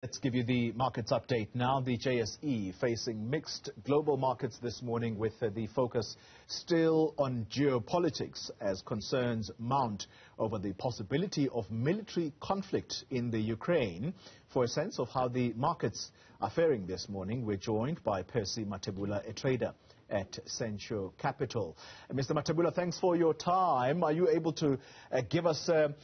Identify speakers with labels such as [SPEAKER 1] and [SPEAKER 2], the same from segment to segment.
[SPEAKER 1] Let's give you the markets update now. The JSE facing mixed global markets this morning with the focus still on geopolitics as concerns mount over the possibility of military conflict in the Ukraine. For a sense of how the markets are faring this morning, we're joined by Percy Mathebula, a trader at Sentio Capital. Mr. Mathebula, thanks for your time. Are you able to give us a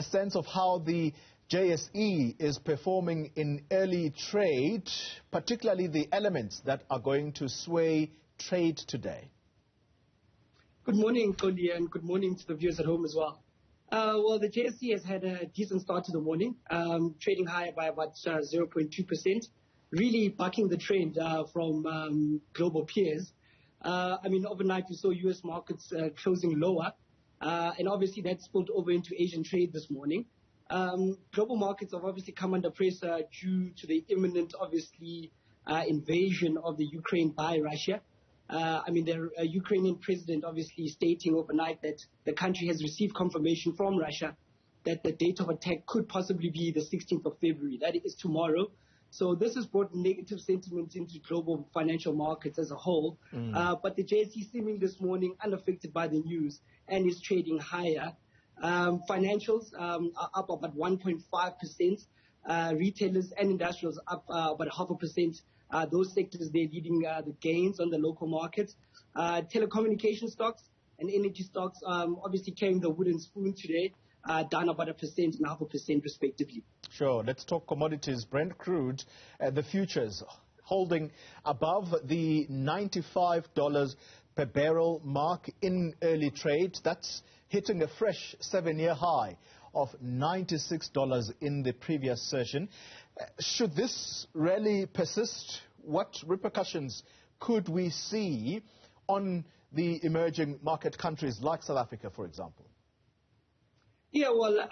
[SPEAKER 1] sense of how the JSE is performing in early trade, particularly the elements that are going to sway trade today?
[SPEAKER 2] Good morning, Kondi, and good morning to the viewers at home as well. Well, the JSE has had a decent start to the morning, trading higher by about 0.2%, really bucking the trend from global peers. Overnight we saw U.S. markets closing lower, and obviously that spilled over into Asian trade this morning. Global markets have obviously come under pressure due to the imminent, invasion of the Ukraine by Russia. The Ukrainian president obviously stating overnight that the country has received confirmation from Russia that the date of attack could possibly be the 16th of February. That is tomorrow. So this has brought negative sentiment into global financial markets as a whole. But the JSE seeming this morning unaffected by the news and is trading higher. Financials are up about 1.5%. Retailers and industrials up about 0.5%. Those sectors, they're leading the gains on the local markets. Telecommunication stocks and energy stocks obviously carrying the wooden spoon today, down about 1% and 0.5% respectively.
[SPEAKER 1] Sure. Let's talk commodities. Brent crude, the futures holding above the $95 per barrel mark in early trade. That's hitting a fresh 7-year high of $96 in the previous session. Should this rally persist, what repercussions could we see on the emerging market countries like South Africa, for example?
[SPEAKER 2] Yeah, well,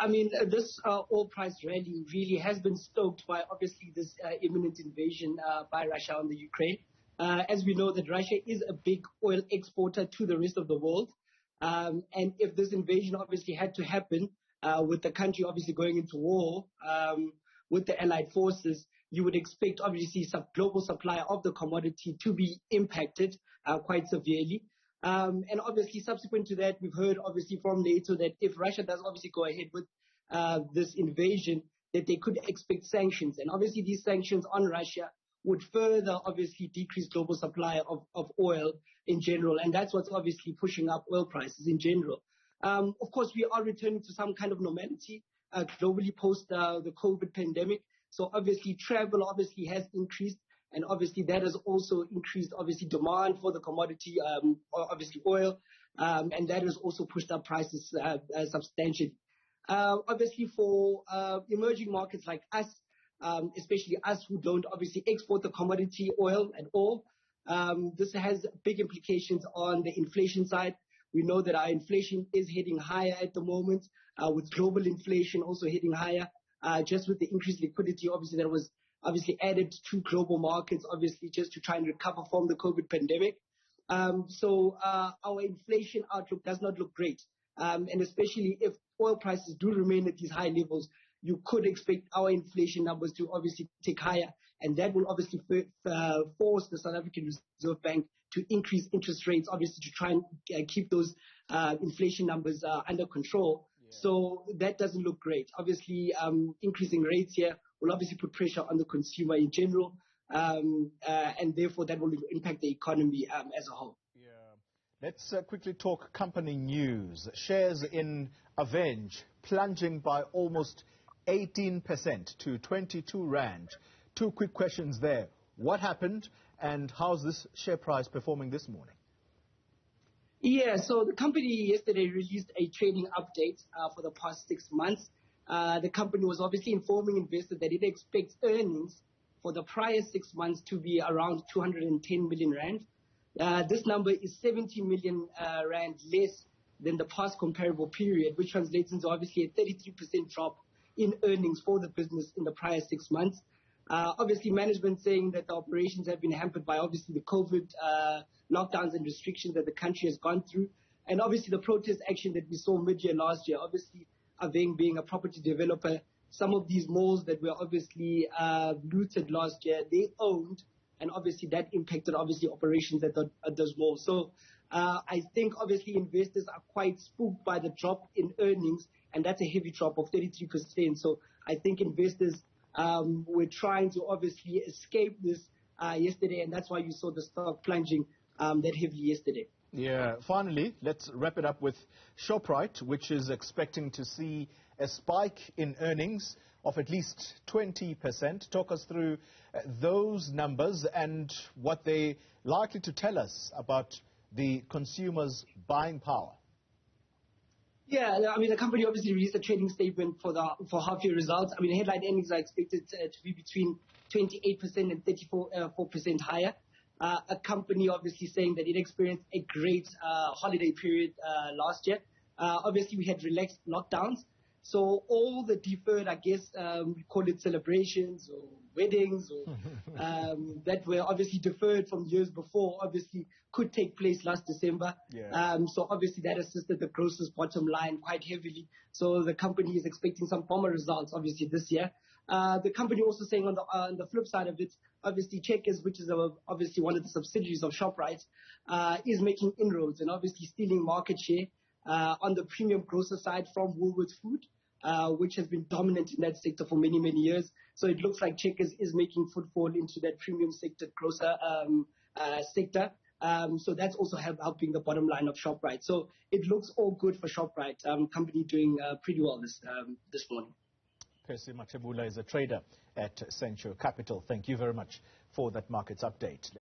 [SPEAKER 2] this oil price rally really has been stoked by obviously this imminent invasion by Russia on the Ukraine. As we know that Russia is a big oil exporter to the rest of the world. And if this invasion obviously had to happen with the country obviously going into war with the allied forces, you would expect obviously some global supply of the commodity to be impacted quite severely. And obviously subsequent to that, we've heard obviously from NATO that if Russia does obviously go ahead with this invasion, that they could expect sanctions. And obviously these sanctions on Russia would further obviously decrease global supply of oil in general. And that's what's obviously pushing up oil prices in general. Of course, we are returning to some kind of normality globally post the COVID pandemic. So obviously travel obviously has increased. And obviously that has also increased obviously demand for the commodity, obviously oil. And that has also pushed up prices substantially. Obviously for emerging markets like us, especially us who don't obviously export the commodity oil at all. This has big implications on the inflation side. We know that our inflation is heading higher at the moment, with global inflation also heading higher, just with the increased liquidity obviously that was obviously added to global markets, obviously just to try and recover from the COVID pandemic. So our inflation outlook does not look great. And especially if oil prices do remain at these high levels, you could expect our inflation numbers to obviously tick higher. And that will obviously force the South African Reserve Bank to increase interest rates, obviously to try and keep those inflation numbers under control. Yeah. So that doesn't look great. Obviously, increasing rates here will obviously put pressure on the consumer in general. And therefore that will impact the economy as a whole.
[SPEAKER 1] Yeah. Let's quickly talk company news. Shares in Avenge plunging by almost 18% to 22 Rand. Two quick questions there. What happened and how's this share price performing this morning?
[SPEAKER 2] Yeah, so the company yesterday released a trading update for the past 6 months. The company was obviously informing investors that it expects earnings for the prior 6 months to be around 210 million Rand. This number is 70 million Rand less than the past comparable period, which translates into obviously a 33% drop in earnings for the business in the prior 6 months. Obviously, management saying that the operations have been hampered by obviously the COVID lockdowns and restrictions that the country has gone through. And obviously the protest action that we saw mid-year last year, obviously Aveng being a property developer, some of these malls that were obviously looted last year, they owned, and obviously that impacted obviously operations at those malls. So I think obviously investors are quite spooked by the drop in earnings, and that's a heavy drop of 33%. So I think investors were trying to obviously escape this yesterday, and that's why you saw the stock plunging that heavily yesterday.
[SPEAKER 1] Yeah. Finally, let's wrap it up with Shoprite, which is expecting to see a spike in earnings of at least 20%. Talk us through those numbers and what they're likely to tell us about the consumer's buying power.
[SPEAKER 2] Yeah, I mean, the company obviously released a trading statement for half-year results. I mean, headline earnings are expected to be between 28% and 34% higher. A company obviously saying that it experienced a great holiday period last year. Obviously, we had relaxed lockdowns. So all the deferred, I guess, we call it celebrations or weddings or that were obviously deferred from years before, obviously could take place last December.
[SPEAKER 1] Yeah.
[SPEAKER 2] So obviously that assisted the grocer's bottom line quite heavily. So the company is expecting some bomber results, obviously, this year. The company also saying on the flip side of it, obviously Checkers, which is obviously one of the subsidiaries of Shoprite, is making inroads and obviously stealing market share on the premium grocer side from Woolworths Food, which has been dominant in that sector for many, many years. So it looks like Checkers is making footfall into that premium sector grocer sector. So that's also helping the bottom line of Shoprite. So it looks all good for Shoprite. Company doing pretty well this morning.
[SPEAKER 1] Percy Mathebula is a trader at Sentio Capital. Thank you very much for that markets update.